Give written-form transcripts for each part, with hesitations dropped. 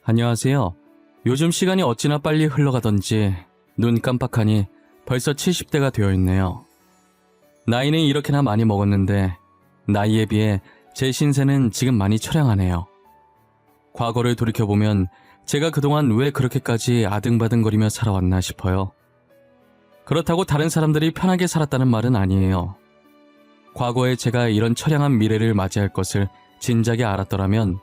안녕하세요. 요즘 시간이 어찌나 빨리 흘러가던지 눈 깜빡하니 벌써 70대가 되어 있네요. 나이는 이렇게나 많이 먹었는데 나이에 비해 제 신세는 지금 많이 처량하네요. 과거를 돌이켜보면 제가 그동안 왜 그렇게까지 아등바등거리며 살아왔나 싶어요. 그렇다고 다른 사람들이 편하게 살았다는 말은 아니에요. 과거에 제가 이런 처량한 미래를 맞이할 것을 진작에 알았더라면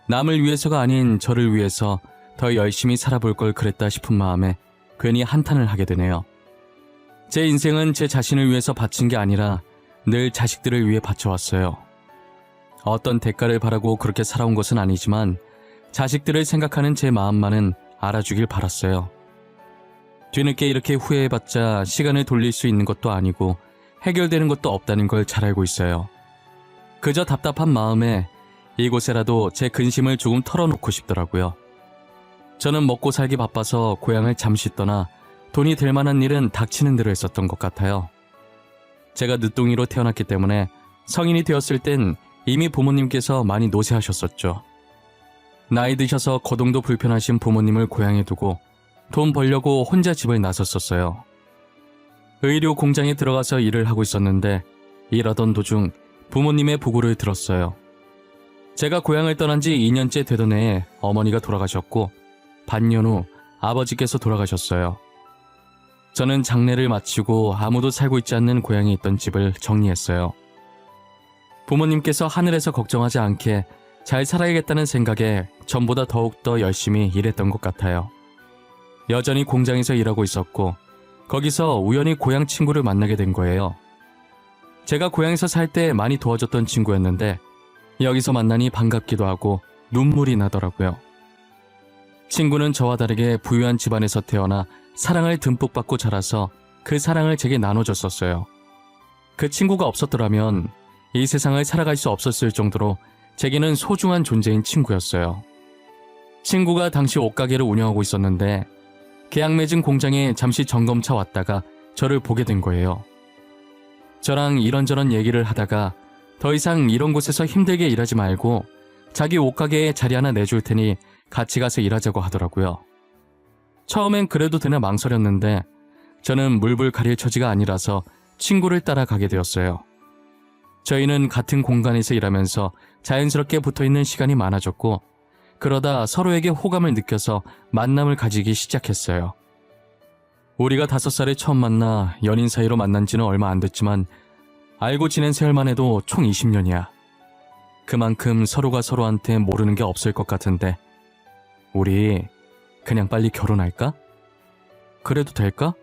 남을 위해서가 아닌 저를 위해서 더 열심히 살아볼 걸 그랬다 싶은 마음에 괜히 한탄을 하게 되네요. 제 인생은 제 자신을 위해서 바친 게 아니라 늘 자식들을 위해 바쳐왔어요. 어떤 대가를 바라고 그렇게 살아온 것은 아니지만 자식들을 생각하는 제 마음만은 알아주길 바랐어요. 뒤늦게 이렇게 후회해봤자 시간을 돌릴 수 있는 것도 아니고 해결되는 것도 없다는 걸 잘 알고 있어요. 그저 답답한 마음에 이곳에라도 제 근심을 조금 털어놓고 싶더라고요. 저는 먹고 살기 바빠서 고향을 잠시 떠나 돈이 될 만한 일은 닥치는 대로 했었던 것 같아요. 제가 늦둥이로 태어났기 때문에 성인이 되었을 땐 이미 부모님께서 많이 노쇠하셨었죠. 나이 드셔서 거동도 불편하신 부모님을 고향에 두고 돈 벌려고 혼자 집을 나섰었어요. 의료 공장에 들어가서 일을 하고 있었는데 일하던 도중 부모님의 부고를 들었어요. 제가 고향을 떠난 지 2년째 되던 해에 어머니가 돌아가셨고 반년 후 아버지께서 돌아가셨어요. 저는 장례를 마치고 아무도 살고 있지 않는 고향에 있던 집을 정리했어요. 부모님께서 하늘에서 걱정하지 않게 잘 살아야겠다는 생각에 전보다 더욱더 열심히 일했던 것 같아요. 여전히 공장에서 일하고 있었고 거기서 우연히 고향 친구를 만나게 된 거예요. 제가 고향에서 살 때 많이 도와줬던 친구였는데 여기서 만나니 반갑기도 하고 눈물이 나더라고요. 친구는 저와 다르게 부유한 집안에서 태어나 사랑을 듬뿍 받고 자라서 그 사랑을 제게 나눠줬었어요. 그 친구가 없었더라면 이 세상을 살아갈 수 없었을 정도로 제게는 소중한 존재인 친구였어요. 친구가 당시 옷가게를 운영하고 있었는데 계약 맺은 공장에 잠시 점검차 왔다가 저를 보게 된 거예요. 저랑 이런저런 얘기를 하다가 더 이상 이런 곳에서 힘들게 일하지 말고 자기 옷가게에 자리 하나 내줄 테니 같이 가서 일하자고 하더라고요. 처음엔 그래도 되나 망설였는데 저는 물불 가릴 처지가 아니라서 친구를 따라가게 되었어요. 저희는 같은 공간에서 일하면서 자연스럽게 붙어있는 시간이 많아졌고 그러다 서로에게 호감을 느껴서 만남을 가지기 시작했어요. 우리가 5살에 처음 만나 연인 사이로 만난 지는 얼마 안 됐지만 알고 지낸 세월만 해도 총 20년이야. 그만큼 서로가 서로한테 모르는 게 없을 것 같은데 우리 그냥 빨리 결혼할까? 그래도 될까?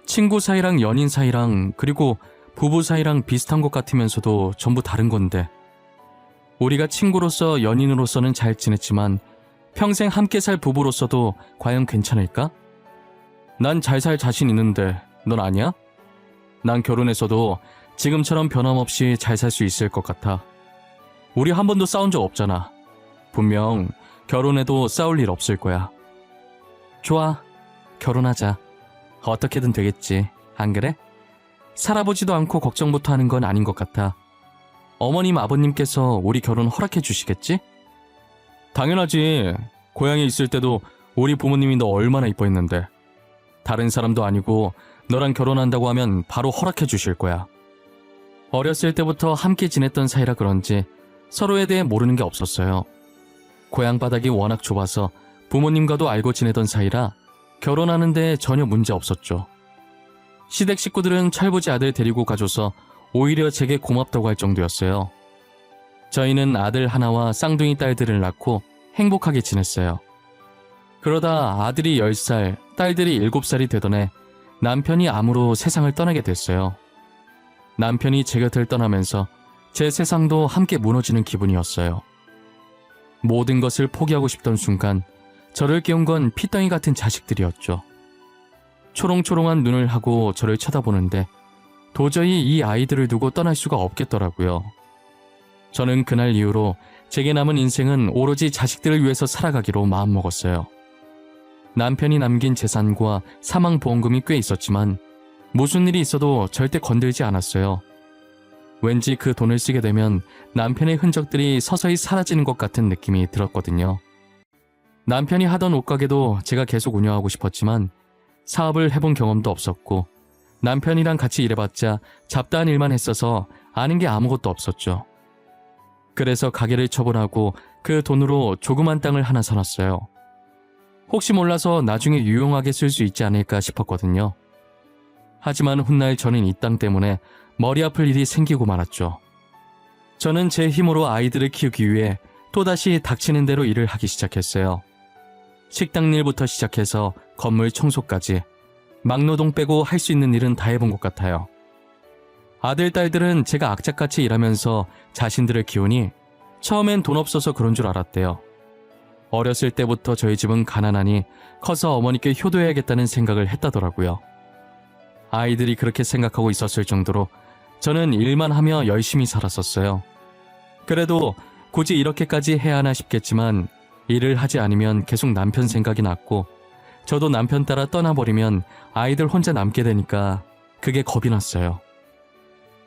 친구 사이랑 연인 사이랑 그리고 부부 사이랑 비슷한 것 같으면서도 전부 다른 건데 우리가 친구로서 연인으로서는 잘 지냈지만 평생 함께 살 부부로서도 과연 괜찮을까? 난 잘 살 자신 있는데 넌 아니야? 난 결혼해서도 지금처럼 변함없이 잘 살 수 있을 것 같아. 우리 한 번도 싸운 적 없잖아. 분명 결혼해도 싸울 일 없을 거야. 좋아, 결혼하자. 어떻게든 되겠지, 안 그래? 살아보지도 않고 걱정부터 하는 건 아닌 것 같아. 어머님, 아버님께서 우리 결혼 허락해 주시겠지? 당연하지. 고향에 있을 때도 우리 부모님이 너 얼마나 이뻐했는데. 다른 사람도 아니고 너랑 결혼한다고 하면 바로 허락해 주실 거야. 어렸을 때부터 함께 지냈던 사이라 그런지 서로에 대해 모르는 게 없었어요. 고향 바닥이 워낙 좁아서 부모님과도 알고 지내던 사이라 결혼하는데 전혀 문제 없었죠. 시댁 식구들은 철부지 아들 데리고 가줘서 오히려 제게 고맙다고 할 정도였어요. 저희는 아들 하나와 쌍둥이 딸들을 낳고 행복하게 지냈어요. 그러다 아들이 10살, 딸들이 7살이 되던 해 남편이 암으로 세상을 떠나게 됐어요. 남편이 제 곁을 떠나면서 제 세상도 함께 무너지는 기분이었어요. 모든 것을 포기하고 싶던 순간 저를 깨운 건 피덩이 같은 자식들이었죠. 초롱초롱한 눈을 하고 저를 쳐다보는데 도저히 이 아이들을 두고 떠날 수가 없겠더라고요. 저는 그날 이후로 제게 남은 인생은 오로지 자식들을 위해서 살아가기로 마음먹었어요. 남편이 남긴 재산과 사망보험금이 꽤 있었지만 무슨 일이 있어도 절대 건들지 않았어요. 왠지 그 돈을 쓰게 되면 남편의 흔적들이 서서히 사라지는 것 같은 느낌이 들었거든요. 남편이 하던 옷가게도 제가 계속 운영하고 싶었지만 사업을 해본 경험도 없었고 남편이랑 같이 일해봤자 잡다한 일만 했어서 아는 게 아무것도 없었죠. 그래서 가게를 처분하고 그 돈으로 조그만 땅을 하나 사놨어요. 혹시 몰라서 나중에 유용하게 쓸 수 있지 않을까 싶었거든요. 하지만 훗날 저는 이 땅 때문에 머리 아플 일이 생기고 말았죠. 저는 제 힘으로 아이들을 키우기 위해 또다시 닥치는 대로 일을 하기 시작했어요. 식당 일부터 시작해서 건물 청소까지 막노동 빼고 할 수 있는 일은 다 해본 것 같아요. 아들, 딸들은 제가 악착같이 일하면서 자신들을 키우니 처음엔 돈 없어서 그런 줄 알았대요. 어렸을 때부터 저희 집은 가난하니 커서 어머니께 효도해야겠다는 생각을 했다더라고요. 아이들이 그렇게 생각하고 있었을 정도로 저는 일만 하며 열심히 살았었어요. 그래도 굳이 이렇게까지 해야 하나 싶겠지만 일을 하지 않으면 계속 남편 생각이 났고 저도 남편 따라 떠나버리면 아이들 혼자 남게 되니까 그게 겁이 났어요.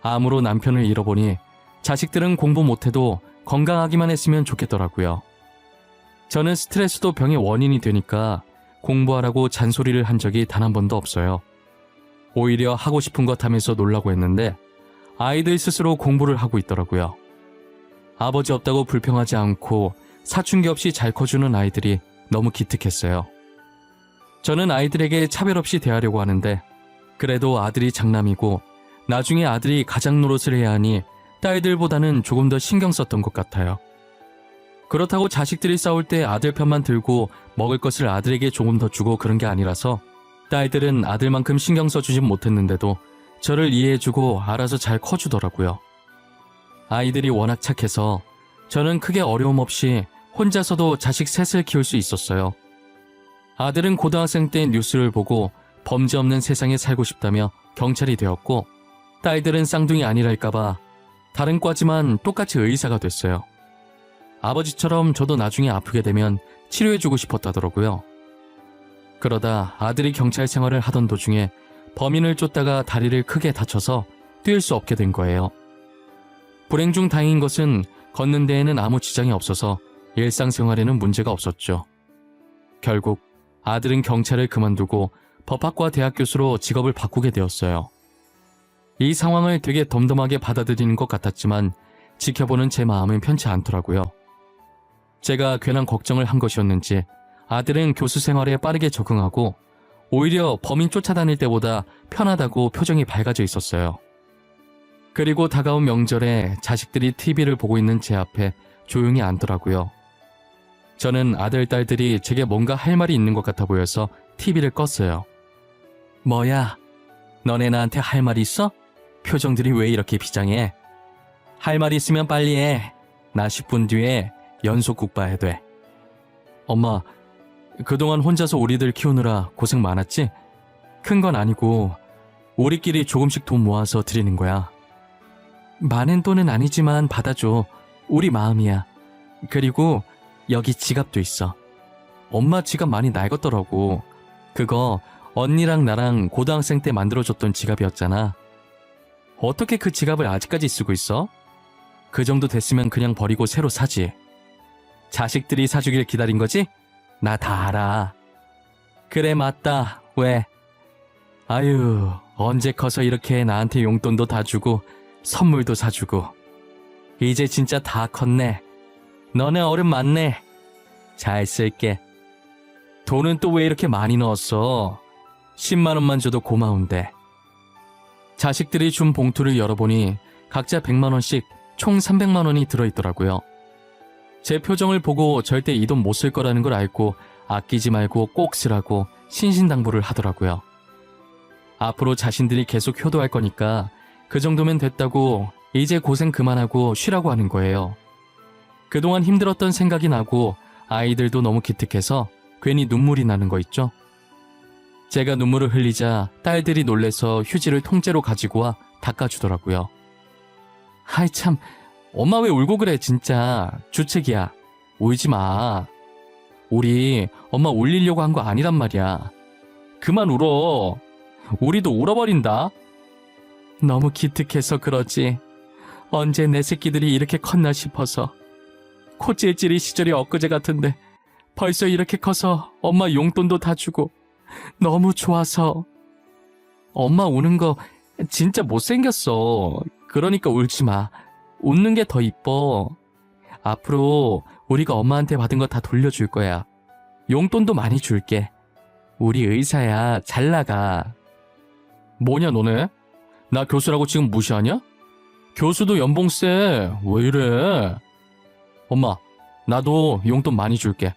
암으로 남편을 잃어보니 자식들은 공부 못해도 건강하기만 했으면 좋겠더라고요. 저는 스트레스도 병의 원인이 되니까 공부하라고 잔소리를 한 적이 단 한 번도 없어요. 오히려 하고 싶은 것 하면서 놀라고 했는데 아이들 스스로 공부를 하고 있더라고요. 아버지 없다고 불평하지 않고 사춘기 없이 잘 커주는 아이들이 너무 기특했어요. 저는 아이들에게 차별 없이 대하려고 하는데 그래도 아들이 장남이고 나중에 아들이 가장 노릇을 해야 하니 딸들보다는 조금 더 신경 썼던 것 같아요. 그렇다고 자식들이 싸울 때 아들 편만 들고 먹을 것을 아들에게 조금 더 주고 그런 게 아니라서 딸들은 아들만큼 신경 써주진 못했는데도 저를 이해해주고 알아서 잘 커주더라고요. 아이들이 워낙 착해서 저는 크게 어려움 없이 혼자서도 자식 셋을 키울 수 있었어요. 아들은 고등학생 때 뉴스를 보고 범죄 없는 세상에 살고 싶다며 경찰이 되었고 딸들은 쌍둥이 아니랄까봐 다른 과지만 똑같이 의사가 됐어요. 아버지처럼 저도 나중에 아프게 되면 치료해주고 싶었다더라고요. 그러다 아들이 경찰 생활을 하던 도중에 범인을 쫓다가 다리를 크게 다쳐서 뛸 수 없게 된 거예요. 불행 중 다행인 것은 걷는 데에는 아무 지장이 없어서 일상생활에는 문제가 없었죠. 결국 아들은 경찰을 그만두고 법학과 대학 교수로 직업을 바꾸게 되었어요. 이 상황을 되게 덤덤하게 받아들이는 것 같았지만 지켜보는 제 마음은 편치 않더라고요. 제가 괜한 걱정을 한 것이었는지 아들은 교수 생활에 빠르게 적응하고 오히려 범인 쫓아다닐 때보다 편하다고 표정이 밝아져 있었어요. 그리고 다가온 명절에 자식들이 TV를 보고 있는 제 앞에 조용히 앉더라고요. 저는 아들, 딸들이 제게 뭔가 할 말이 있는 것 같아 보여서 TV를 껐어요. 뭐야? 너네 나한테 할 말 있어? 표정들이 왜 이렇게 비장해? 할 말 있으면 빨리 해. 나 10분 뒤에 연속 국바해야 돼. 엄마, 그동안 혼자서 우리들 키우느라 고생 많았지? 큰 건 아니고 우리끼리 조금씩 돈 모아서 드리는 거야. 많은 돈은 아니지만 받아줘. 우리 마음이야. 그리고 여기 지갑도 있어. 엄마 지갑 많이 낡았더라고. 그거 언니랑 나랑 고등학생 때 만들어줬던 지갑이었잖아. 어떻게 그 지갑을 아직까지 쓰고 있어? 그 정도 됐으면 그냥 버리고 새로 사지. 자식들이 사주길 기다린 거지? 나 다 알아. 그래, 맞다. 왜? 아유, 언제 커서 이렇게 나한테 용돈도 다 주고 선물도 사주고. 이제 진짜 다 컸네. 너네 어른 많네. 잘 쓸게. 돈은 또 왜 이렇게 많이 넣었어? 10만 원만 줘도 고마운데. 자식들이 준 봉투를 열어보니 각자 100만 원씩 총 300만 원이 들어있더라고요. 제 표정을 보고 절대 이 돈 못 쓸 거라는 걸 알고 아끼지 말고 꼭 쓰라고 신신당부를 하더라고요. 앞으로 자신들이 계속 효도할 거니까 그 정도면 됐다고 이제 고생 그만하고 쉬라고 하는 거예요. 그동안 힘들었던 생각이 나고 아이들도 너무 기특해서 괜히 눈물이 나는 거 있죠? 제가 눈물을 흘리자 딸들이 놀래서 휴지를 통째로 가지고 와 닦아주더라고요. 아이 참, 엄마 왜 울고 그래 진짜. 주책이야. 울지 마. 우리 엄마 울리려고 한 거 아니란 말이야. 그만 울어. 우리도 울어버린다. 너무 기특해서 그러지. 언제 내 새끼들이 이렇게 컸나 싶어서. 코 찔찔이 시절이 엊그제 같은데 벌써 이렇게 커서 엄마 용돈도 다 주고 너무 좋아서. 엄마 우는 거 진짜 못생겼어. 그러니까 울지 마. 웃는 게 더 이뻐. 앞으로 우리가 엄마한테 받은 거 다 돌려줄 거야. 용돈도 많이 줄게. 우리 의사야. 잘 나가. 뭐냐 너네? 나 교수라고 지금 무시하냐? 교수도 연봉 세. 왜 이래? 엄마, 나도 용돈 많이 줄게.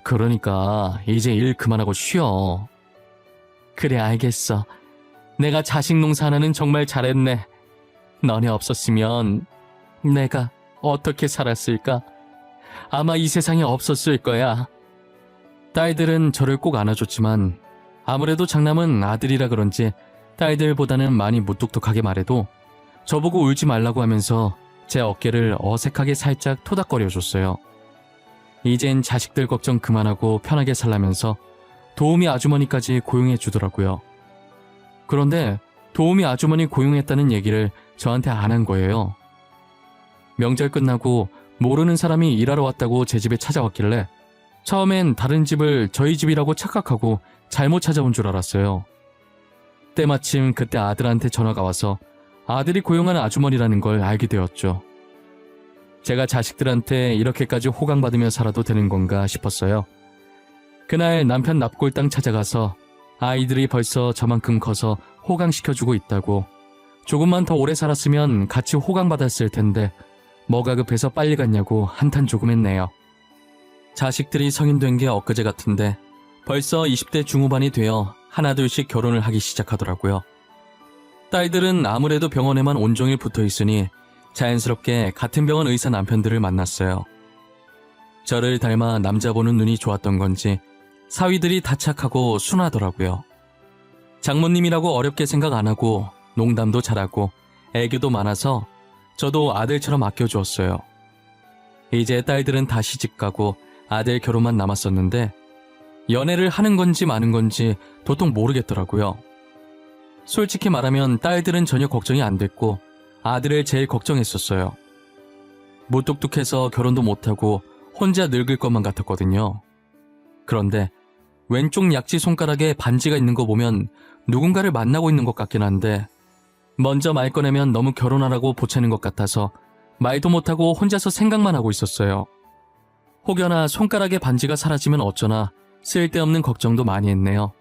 그러니까 이제 일 그만하고 쉬어. 그래, 알겠어. 내가 자식 농사하는 정말 잘했네. 너네 없었으면 내가 어떻게 살았을까? 아마 이 세상에 없었을 거야. 딸들은 저를 꼭 안아줬지만 아무래도 장남은 아들이라 그런지 딸들보다는 많이 무뚝뚝하게 말해도 저보고 울지 말라고 하면서 제 어깨를 어색하게 살짝 토닥거려줬어요. 이젠 자식들 걱정 그만하고 편하게 살라면서 도우미 아주머니까지 고용해 주더라고요. 그런데 도우미 아주머니 고용했다는 얘기를 저한테 안 한 거예요. 명절 끝나고 모르는 사람이 일하러 왔다고 제 집에 찾아왔길래 처음엔 다른 집을 저희 집이라고 착각하고 잘못 찾아온 줄 알았어요. 때마침 그때 아들한테 전화가 와서 아들이 고용한 아주머니라는 걸 알게 되었죠. 제가 자식들한테 이렇게까지 호강받으며 살아도 되는 건가 싶었어요. 그날 남편 납골당 찾아가서 아이들이 벌써 저만큼 커서 호강시켜주고 있다고, 조금만 더 오래 살았으면 같이 호강받았을 텐데 뭐가 급해서 빨리 갔냐고 한탄 조금 했네요. 자식들이 성인된 게 엊그제 같은데 벌써 20대 중후반이 되어 하나둘씩 결혼을 하기 시작하더라고요. 딸들은 아무래도 병원에만 온종일 붙어 있으니 자연스럽게 같은 병원 의사 남편들을 만났어요. 저를 닮아 남자 보는 눈이 좋았던 건지 사위들이 다 착하고 순하더라고요. 장모님이라고 어렵게 생각 안 하고 농담도 잘하고 애교도 많아서 저도 아들처럼 아껴주었어요. 이제 딸들은 다 시집가고 아들 결혼만 남았었는데 연애를 하는 건지 마는 건지 도통 모르겠더라고요. 솔직히 말하면 딸들은 전혀 걱정이 안 됐고 아들을 제일 걱정했었어요. 무뚝뚝해서 결혼도 못하고 혼자 늙을 것만 같았거든요. 그런데 왼쪽 약지 손가락에 반지가 있는 거 보면 누군가를 만나고 있는 것 같긴 한데 먼저 말 꺼내면 너무 결혼하라고 보채는 것 같아서 말도 못하고 혼자서 생각만 하고 있었어요. 혹여나 손가락에 반지가 사라지면 어쩌나 쓸데없는 걱정도 많이 했네요.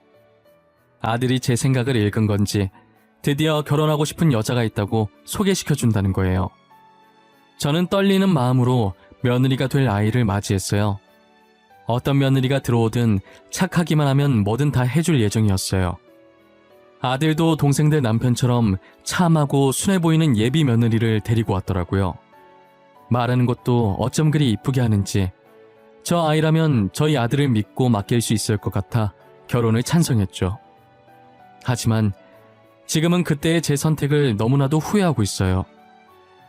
아들이 제 생각을 읽은 건지 드디어 결혼하고 싶은 여자가 있다고 소개시켜준다는 거예요. 저는 떨리는 마음으로 며느리가 될 아이를 맞이했어요. 어떤 며느리가 들어오든 착하기만 하면 뭐든 다 해줄 예정이었어요. 아들도 동생들 남편처럼 참하고 순해 보이는 예비 며느리를 데리고 왔더라고요. 말하는 것도 어쩜 그리 이쁘게 하는지 저 아이라면 저희 아들을 믿고 맡길 수 있을 것 같아 결혼을 찬성했죠. 하지만 지금은 그때의 제 선택을 너무나도 후회하고 있어요.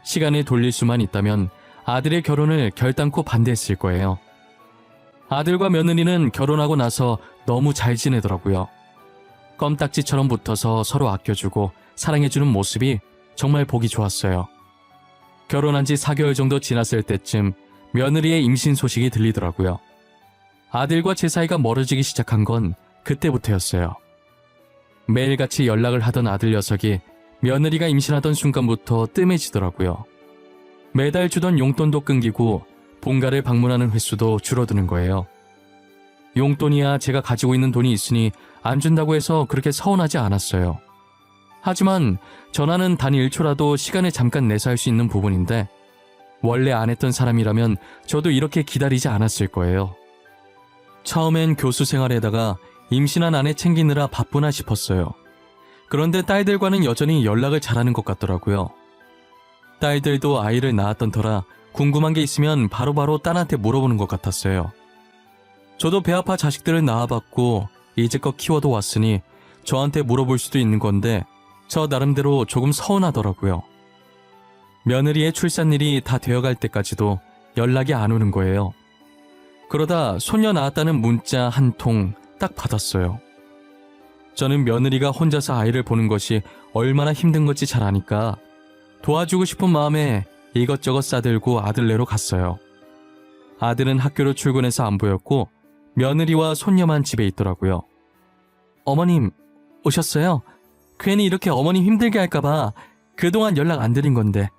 시간을 돌릴 수만 있다면 아들의 결혼을 결단코 반대했을 거예요. 아들과 며느리는 결혼하고 나서 너무 잘 지내더라고요. 껌딱지처럼 붙어서 서로 아껴주고 사랑해주는 모습이 정말 보기 좋았어요. 결혼한 지 4개월 정도 지났을 때쯤 며느리의 임신 소식이 들리더라고요. 아들과 제 사이가 멀어지기 시작한 건 그때부터였어요. 매일같이 연락을 하던 아들 녀석이 며느리가 임신하던 순간부터 뜸해지더라고요. 매달 주던 용돈도 끊기고 본가를 방문하는 횟수도 줄어드는 거예요. 용돈이야 제가 가지고 있는 돈이 있으니 안 준다고 해서 그렇게 서운하지 않았어요. 하지만 전화는 단 1초라도 시간을 잠깐 내서 할 수 있는 부분인데 원래 안 했던 사람이라면 저도 이렇게 기다리지 않았을 거예요. 처음엔 교수 생활에다가 임신한 아내 챙기느라 바쁘나 싶었어요. 그런데 딸들과는 여전히 연락을 잘하는 것 같더라고요. 딸들도 아이를 낳았던 터라 궁금한 게 있으면 바로바로 딸한테 물어보는 것 같았어요. 저도 배 아파 자식들을 낳아봤고 이제껏 키워도 왔으니 저한테 물어볼 수도 있는 건데 저 나름대로 조금 서운하더라고요. 며느리의 출산일이 다 되어갈 때까지도 연락이 안 오는 거예요. 그러다 손녀 낳았다는 문자 한 통 딱 받았어요. 저는 며느리가 혼자서 아이를 보는 것이 얼마나 힘든 건지 잘 아니까 도와주고 싶은 마음에 이것저것 싸들고 아들네로 갔어요. 아들은 학교로 출근해서 안 보였고 며느리와 손녀만 집에 있더라고요. 어머님, 오셨어요? 괜히 이렇게 어머님 힘들게 할까봐 그동안 연락 안 드린 건데.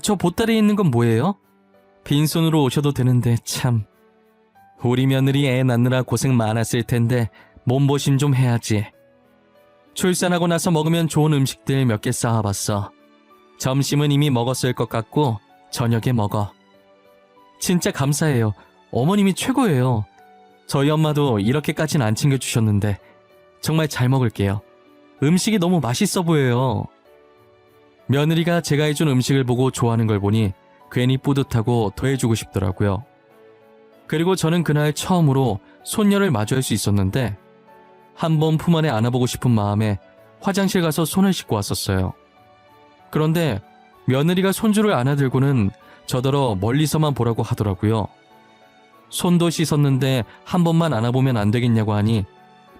저 보따리에 있는 건 뭐예요? 빈손으로 오셔도 되는데 참. 우리 며느리 애 낳느라 고생 많았을 텐데 몸보신 좀 해야지. 출산하고 나서 먹으면 좋은 음식들 몇 개 쌓아봤어. 점심은 이미 먹었을 것 같고 저녁에 먹어. 진짜 감사해요. 어머님이 최고예요. 저희 엄마도 이렇게까진 안 챙겨주셨는데 정말 잘 먹을게요. 음식이 너무 맛있어 보여요. 며느리가 제가 해준 음식을 보고 좋아하는 걸 보니 괜히 뿌듯하고 더 해주고 싶더라고요. 그리고 저는 그날 처음으로 손녀를 마주할 수 있었는데 한번 품 안에 안아보고 싶은 마음에 화장실 가서 손을 씻고 왔었어요. 그런데 며느리가 손주를 안아들고는 저더러 멀리서만 보라고 하더라고요. 손도 씻었는데 한 번만 안아보면 안 되겠냐고 하니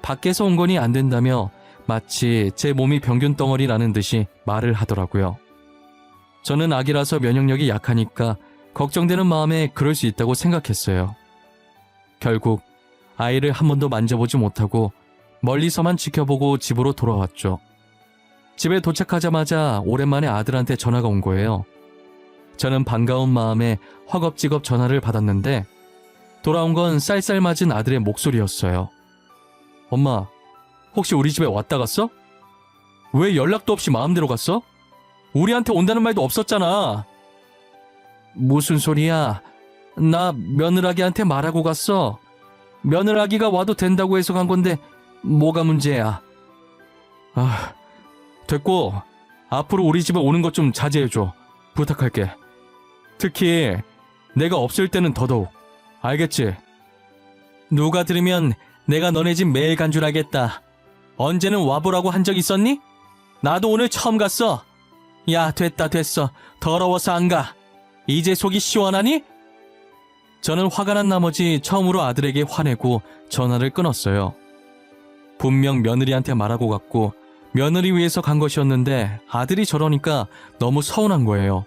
밖에서 온 거니 안 된다며 마치 제 몸이 병균 덩어리라는 듯이 말을 하더라고요. 저는 아기라서 면역력이 약하니까 걱정되는 마음에 그럴 수 있다고 생각했어요. 결국 아이를 한 번도 만져보지 못하고 멀리서만 지켜보고 집으로 돌아왔죠. 집에 도착하자마자 오랜만에 아들한테 전화가 온 거예요. 저는 반가운 마음에 허겁지겁 전화를 받았는데 돌아온 건 쌀쌀맞은 아들의 목소리였어요. 엄마, 혹시 우리 집에 왔다 갔어? 왜 연락도 없이 마음대로 갔어? 우리한테 온다는 말도 없었잖아. 무슨 소리야? 나 며느라기한테 말하고 갔어. 며느라기가 와도 된다고 해서 간 건데 뭐가 문제야? 됐고 앞으로 우리 집에 오는 것 좀 자제해줘. 부탁할게. 특히 내가 없을 때는 더더욱. 알겠지? 누가 들으면 내가 너네 집 매일 간 줄 알겠다. 언제는 와보라고 한 적 있었니? 나도 오늘 처음 갔어. 야, 됐어. 더러워서 안 가. 이제 속이 시원하니? 저는 화가 난 나머지 처음으로 아들에게 화내고 전화를 끊었어요. 분명 며느리한테 말하고 갔고 며느리 위해서 간 것이었는데 아들이 저러니까 너무 서운한 거예요.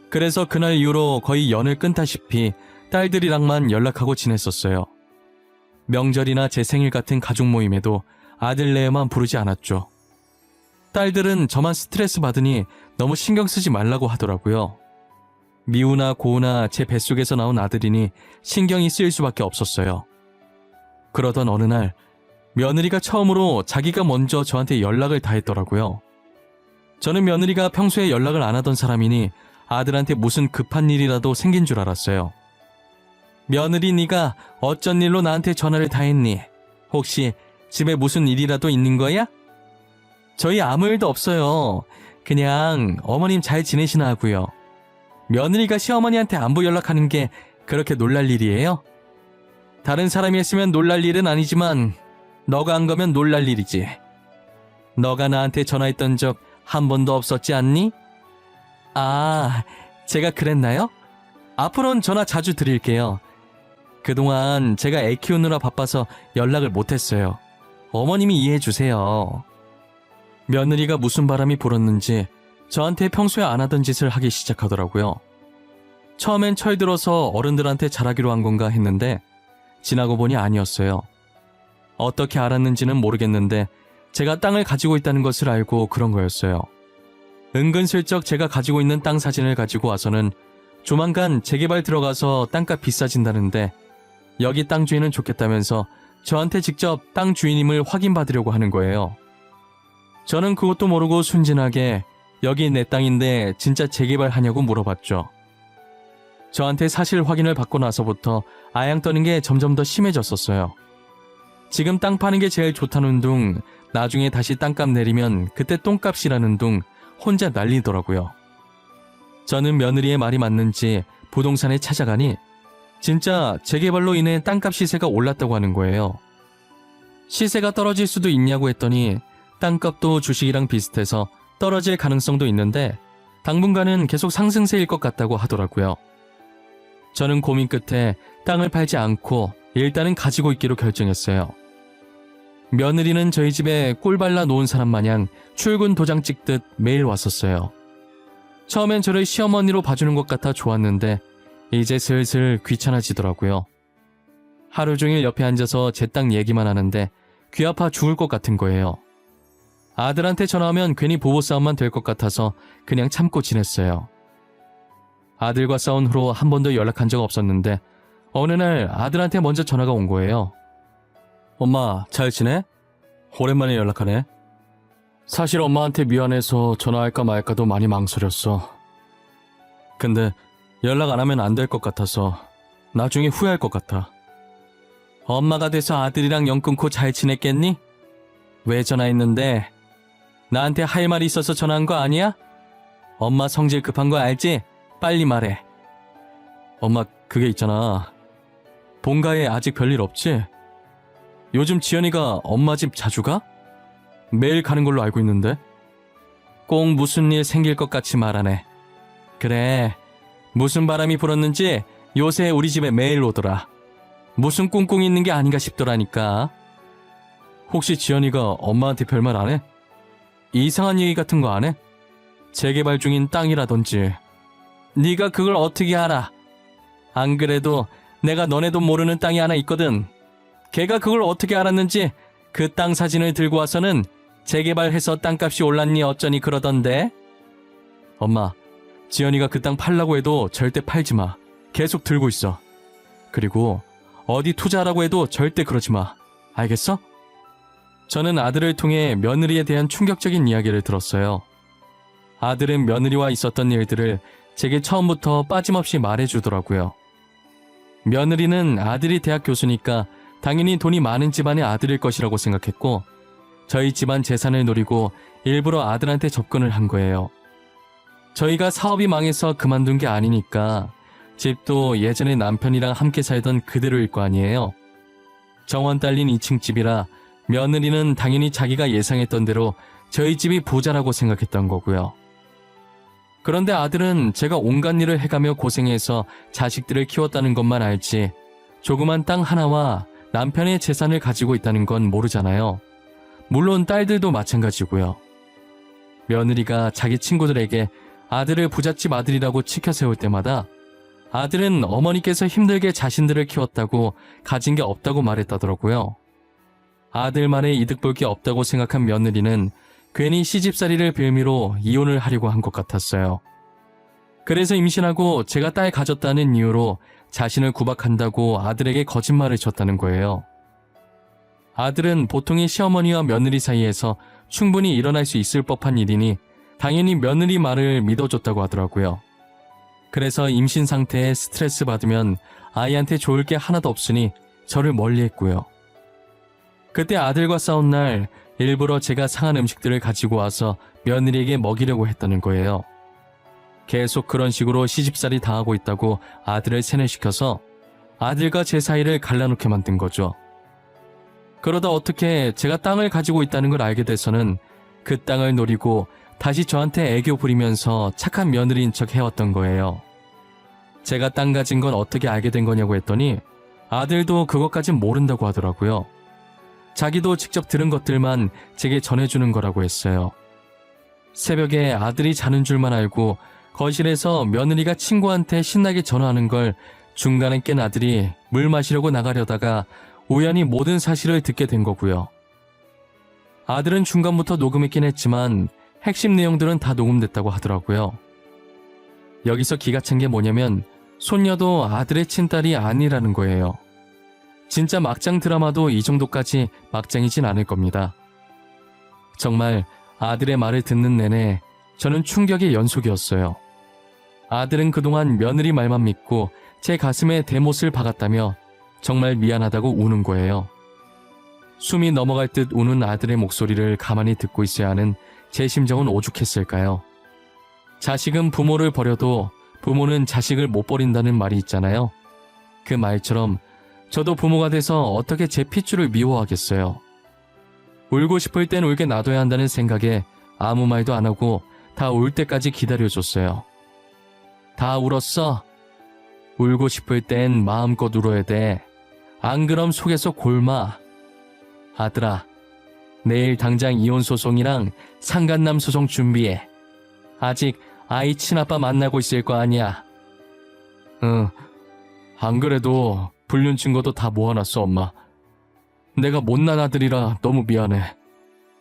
그래서 그날 이후로 거의 연을 끊다시피 딸들이랑만 연락하고 지냈었어요. 명절이나 제 생일 같은 가족 모임에도 아들네만 부르지 않았죠. 딸들은 저만 스트레스 받으니 너무 신경 쓰지 말라고 하더라고요. 미우나 고우나 제 뱃속에서 나온 아들이니 신경이 쓰일 수밖에 없었어요. 그러던 어느 날 며느리가 처음으로 자기가 먼저 저한테 연락을 다 했더라고요. 저는 며느리가 평소에 연락을 안 하던 사람이니 아들한테 무슨 급한 일이라도 생긴 줄 알았어요. 며느리 네가 어쩐 일로 나한테 전화를 다 했니? 혹시 집에 무슨 일이라도 있는 거야? 저희 아무 일도 없어요. 그냥 어머님 잘 지내시나 하고요. 며느리가 시어머니한테 안부 연락하는 게 그렇게 놀랄 일이에요? 다른 사람이 했으면 놀랄 일은 아니지만 너가 한 거면 놀랄 일이지. 너가 나한테 전화했던 적 한 번도 없었지 않니? 아, 제가 그랬나요? 앞으로는 전화 자주 드릴게요. 그동안 제가 애 키우느라 바빠서 연락을 못했어요. 어머님이 이해해 주세요. 며느리가 무슨 바람이 불었는지 저한테 평소에 안 하던 짓을 하기 시작하더라고요. 처음엔 철들어서 어른들한테 잘하기로 한 건가 했는데 지나고 보니 아니었어요. 어떻게 알았는지는 모르겠는데 제가 땅을 가지고 있다는 것을 알고 그런 거였어요. 은근슬쩍 제가 가지고 있는 땅 사진을 가지고 와서는 조만간 재개발 들어가서 땅값 비싸진다는데 여기 땅 주인은 좋겠다면서 저한테 직접 땅 주인임을 확인받으려고 하는 거예요. 저는 그것도 모르고 순진하게 여기 내 땅인데 진짜 재개발하냐고 물어봤죠. 저한테 사실 확인을 받고 나서부터 아양 떠는 게 점점 더 심해졌었어요. 지금 땅 파는 게 제일 좋다는 둥, 나중에 다시 땅값 내리면 그때 똥값이라는 둥 혼자 난리더라고요. 저는 며느리의 말이 맞는지 부동산에 찾아가니 진짜 재개발로 인해 땅값 시세가 올랐다고 하는 거예요. 시세가 떨어질 수도 있냐고 했더니 땅값도 주식이랑 비슷해서 떨어질 가능성도 있는데 당분간은 계속 상승세일 것 같다고 하더라고요. 저는 고민 끝에 땅을 팔지 않고 일단은 가지고 있기로 결정했어요. 며느리는 저희 집에 꿀 발라 놓은 사람 마냥 출근 도장 찍듯 매일 왔었어요. 처음엔 저를 시어머니로 봐주는 것 같아 좋았는데 이제 슬슬 귀찮아지더라고요. 하루 종일 옆에 앉아서 제 딸 얘기만 하는데 귀 아파 죽을 것 같은 거예요. 아들한테 전화하면 괜히 부부싸움만 될 것 같아서 그냥 참고 지냈어요. 아들과 싸운 후로 한 번도 연락한 적 없었는데 어느 날 아들한테 먼저 전화가 온 거예요. 엄마, 잘 지내? 오랜만에 연락하네. 사실 엄마한테 미안해서 전화할까 말까도 많이 망설였어. 근데 연락 안 하면 안 될 것 같아서 나중에 후회할 것 같아. 엄마가 돼서 아들이랑 연 끊고 잘 지냈겠니? 왜 전화했는데? 나한테 할 말이 있어서 전화한 거 아니야? 엄마 성질 급한 거 알지? 빨리 말해. 엄마, 그게 있잖아. 본가에 아직 별일 없지? 요즘 지연이가 엄마 집 자주 가? 매일 가는 걸로 알고 있는데? 꼭 무슨 일 생길 것 같이 말하네. 그래, 무슨 바람이 불었는지 요새 우리 집에 매일 오더라. 무슨 꿍꿍이 있는 게 아닌가 싶더라니까. 혹시 지연이가 엄마한테 별말 안 해? 이상한 얘기 같은 거 안 해? 재개발 중인 땅이라든지. 네가 그걸 어떻게 알아? 안 그래도 내가 너네도 모르는 땅이 하나 있거든. 걔가 그걸 어떻게 알았는지 그 땅 사진을 들고 와서는 재개발해서 땅값이 올랐니 어쩌니 그러던데. 엄마, 지연이가 그 땅 팔라고 해도 절대 팔지 마. 계속 들고 있어. 그리고 어디 투자하라고 해도 절대 그러지 마. 알겠어? 저는 아들을 통해 며느리에 대한 충격적인 이야기를 들었어요. 아들은 며느리와 있었던 일들을 제게 처음부터 빠짐없이 말해주더라고요. 며느리는 아들이 대학 교수니까 당연히 돈이 많은 집안의 아들일 것이라고 생각했고 저희 집안 재산을 노리고 일부러 아들한테 접근을 한 거예요. 저희가 사업이 망해서 그만둔 게 아니니까 집도 예전에 남편이랑 함께 살던 그대로일 거 아니에요. 정원 딸린 2층 집이라 며느리는 당연히 자기가 예상했던 대로 저희 집이 부자라고 생각했던 거고요. 그런데 아들은 제가 온갖 일을 해가며 고생해서 자식들을 키웠다는 것만 알지 조그만 땅 하나와 남편의 재산을 가지고 있다는 건 모르잖아요. 물론 딸들도 마찬가지고요. 며느리가 자기 친구들에게 아들을 부잣집 아들이라고 치켜 세울 때마다 아들은 어머니께서 힘들게 자신들을 키웠다고 가진 게 없다고 말했다더라고요. 아들만의 이득 볼 게 없다고 생각한 며느리는 괜히 시집살이를 빌미로 이혼을 하려고 한 것 같았어요. 그래서 임신하고 제가 딸 가졌다는 이유로 자신을 구박한다고 아들에게 거짓말을 쳤다는 거예요. 아들은 보통의 시어머니와 며느리 사이에서 충분히 일어날 수 있을 법한 일이니 당연히 며느리 말을 믿어줬다고 하더라고요. 그래서 임신 상태에 스트레스 받으면 아이한테 좋을 게 하나도 없으니 저를 멀리했고요. 그때 아들과 싸운 날 일부러 제가 상한 음식들을 가지고 와서 며느리에게 먹이려고 했다는 거예요. 계속 그런 식으로 시집살이 당하고 있다고 아들을 세뇌시켜서 아들과 제 사이를 갈라놓게 만든 거죠. 그러다 어떻게 제가 땅을 가지고 있다는 걸 알게 돼서는 그 땅을 노리고 다시 저한테 애교 부리면서 착한 며느리인 척 해왔던 거예요. 제가 땅 가진 건 어떻게 알게 된 거냐고 했더니 아들도 그것까진 모른다고 하더라고요. 자기도 직접 들은 것들만 제게 전해주는 거라고 했어요. 새벽에 아들이 자는 줄만 알고 거실에서 며느리가 친구한테 신나게 전화하는 걸 중간에 깬 아들이 물 마시려고 나가려다가 우연히 모든 사실을 듣게 된 거고요. 아들은 중간부터 녹음했긴 했지만 핵심 내용들은 다 녹음됐다고 하더라고요. 여기서 기가 찬 게 뭐냐면 손녀도 아들의 친딸이 아니라는 거예요. 진짜 막장 드라마도 이 정도까지 막장이진 않을 겁니다. 정말 아들의 말을 듣는 내내 저는 충격의 연속이었어요. 아들은 그동안 며느리 말만 믿고 제 가슴에 대못을 박았다며 정말 미안하다고 우는 거예요. 숨이 넘어갈 듯 우는 아들의 목소리를 가만히 듣고 있어야 하는 제 심정은 오죽했을까요? 자식은 부모를 버려도 부모는 자식을 못 버린다는 말이 있잖아요. 그 말처럼 저도 부모가 돼서 어떻게 제 핏줄을 미워하겠어요. 울고 싶을 땐 울게 놔둬야 한다는 생각에 아무 말도 안 하고 다 울 때까지 기다려줬어요. 다 울었어? 울고 싶을 땐 마음껏 울어야 돼. 안 그럼 속에서 골마. 아들아, 내일 당장 이혼 소송이랑 상간남 소송 준비해. 아직 아이 친아빠 만나고 있을 거 아니야. 안 그래도 불륜 증거도 다 모아놨어, 엄마. 내가 못난 아들이라 너무 미안해.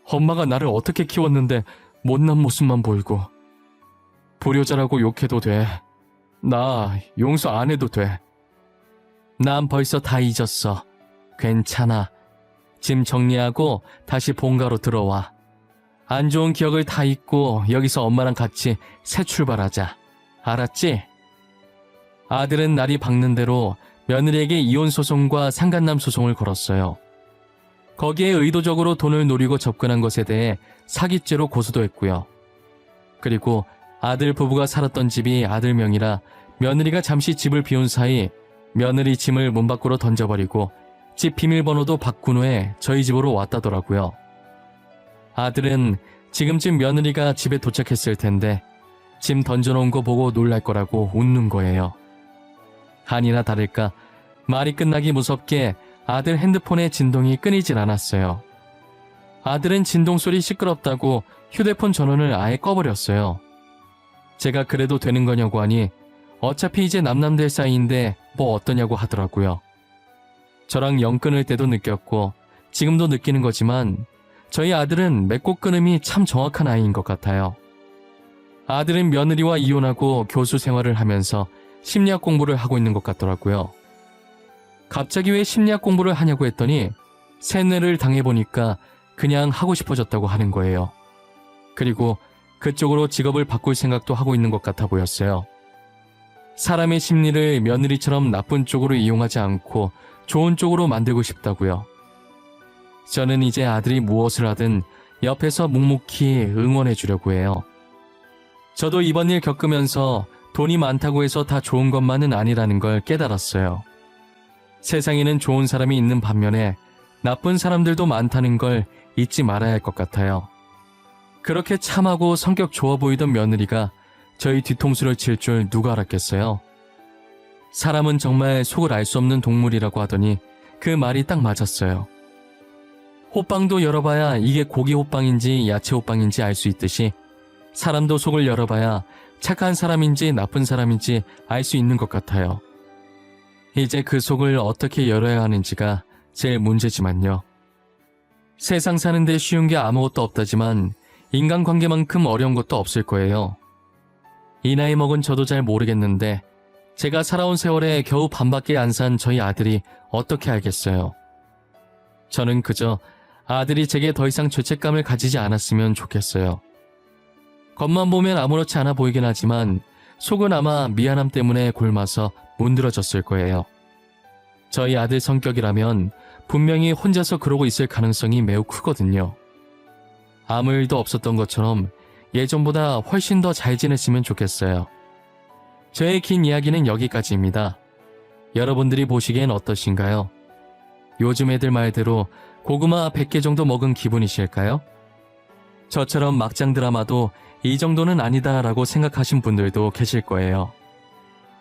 엄마가 나를 어떻게 키웠는데 못난 모습만 보이고. 불효자라고 욕해도 돼. 나 용서 안 해도 돼. 난 벌써 다 잊었어. 괜찮아. 짐 정리하고 다시 본가로 들어와. 안 좋은 기억을 다 잊고 여기서 엄마랑 같이 새 출발하자. 알았지? 아들은 날이 밝는 대로 며느리에게 이혼 소송과 상간남 소송을 걸었어요. 거기에 의도적으로 돈을 노리고 접근한 것에 대해 사기죄로 고소도 했고요. 그리고 아들 부부가 살았던 집이 아들 명이라 며느리가 잠시 집을 비운 사이 며느리 짐을 문 밖으로 던져버리고 집 비밀번호도 바꾼 후에 저희 집으로 왔다더라고요. 아들은 지금쯤 며느리가 집에 도착했을 텐데 짐 던져놓은 거 보고 놀랄 거라고 웃는 거예요. 아니나 다를까 말이 끝나기 무섭게 아들 핸드폰의 진동이 끊이질 않았어요. 아들은 진동 소리 시끄럽다고 휴대폰 전원을 아예 꺼버렸어요. 제가 그래도 되는 거냐고 하니 어차피 이제 남남될 사이인데 뭐 어떠냐고 하더라고요. 저랑 영 끊을 때도 느꼈고 지금도 느끼는 거지만 저희 아들은 맺고 끊음이 참 정확한 아이인 것 같아요. 아들은 며느리와 이혼하고 교수 생활을 하면서 심리학 공부를 하고 있는 것 같더라고요. 갑자기 왜 심리학 공부를 하냐고 했더니 세뇌를 당해보니까 그냥 하고 싶어졌다고 하는 거예요. 그리고 그쪽으로 직업을 바꿀 생각도 하고 있는 것 같아 보였어요. 사람의 심리를 며느리처럼 나쁜 쪽으로 이용하지 않고 좋은 쪽으로 만들고 싶다고요. 저는 이제 아들이 무엇을 하든 옆에서 묵묵히 응원해 주려고 해요. 저도 이번 일 겪으면서 돈이 많다고 해서 다 좋은 것만은 아니라는 걸 깨달았어요. 세상에는 좋은 사람이 있는 반면에 나쁜 사람들도 많다는 걸 잊지 말아야 할 것 같아요. 그렇게 참하고 성격 좋아 보이던 며느리가 저희 뒤통수를 칠 줄 누가 알았겠어요. 사람은 정말 속을 알 수 없는 동물이라고 하더니 그 말이 딱 맞았어요. 호빵도 열어봐야 이게 고기 호빵인지 야채 호빵인지 알 수 있듯이 사람도 속을 열어봐야 착한 사람인지 나쁜 사람인지 알 수 있는 것 같아요. 이제 그 속을 어떻게 열어야 하는지가 제일 문제지만요. 세상 사는데 쉬운 게 아무것도 없다지만 인간관계만큼 어려운 것도 없을 거예요. 이 나이 먹은 저도 잘 모르겠는데 제가 살아온 세월에 겨우 반밖에 안 산 저희 아들이 어떻게 알겠어요. 저는 그저 아들이 제게 더 이상 죄책감을 가지지 않았으면 좋겠어요. 겉만 보면 아무렇지 않아 보이긴 하지만 속은 아마 미안함 때문에 곪아서 문드러졌을 거예요. 저희 아들 성격이라면 분명히 혼자서 그러고 있을 가능성이 매우 크거든요. 아무 일도 없었던 것처럼 예전보다 훨씬 더 잘 지냈으면 좋겠어요. 저의 긴 이야기는 여기까지입니다. 여러분들이 보시기엔 어떠신가요? 요즘 애들 말대로 고구마 100개 정도 먹은 기분이실까요? 저처럼 막장 드라마도 이 정도는 아니다라고 생각하신 분들도 계실 거예요.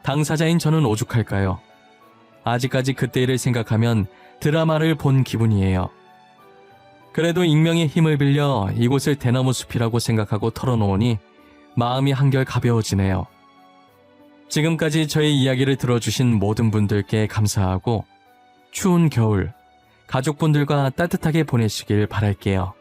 당사자인 저는 오죽할까요? 아직까지 그때 일을 생각하면 드라마를 본 기분이에요. 그래도 익명의 힘을 빌려 이곳을 대나무 숲이라고 생각하고 털어놓으니 마음이 한결 가벼워지네요. 지금까지 저의 이야기를 들어주신 모든 분들께 감사하고 추운 겨울 가족분들과 따뜻하게 보내시길 바랄게요.